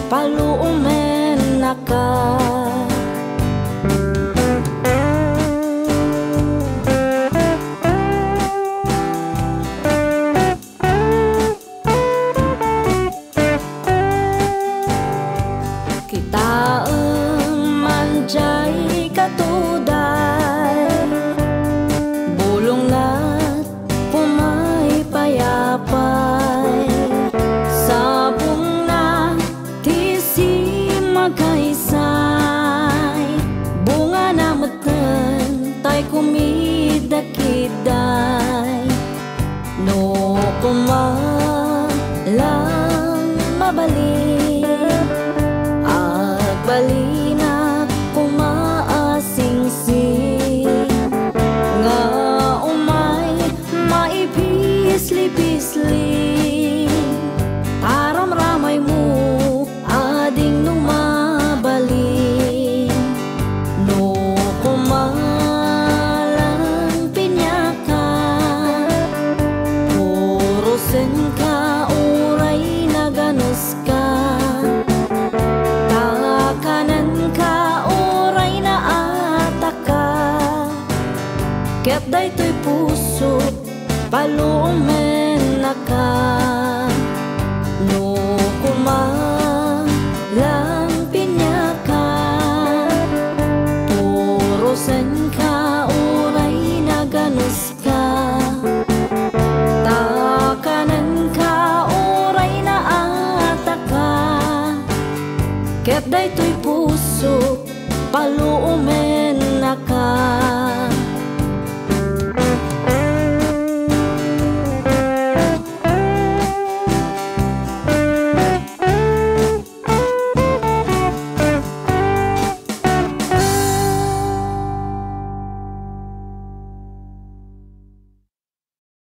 paluumen naka. Kitaeng manjay katuday, bulong na't pumay payapay, sabong na tisi magkaisay, bunga na matan tay kumidakiday, no kumalang mabalik, balina kumaasingsing, nga umay maipisli-pisli, taram-ramay mo ading numabalik, no kumalang pinyakan, purosen ka uray na ganos ka, ket daytoy puso palumen naka, no kumalang pinyakan, purosen ka uray na ganos ka, takanan ka uray na ataka, ket daytoy puso palumen naka.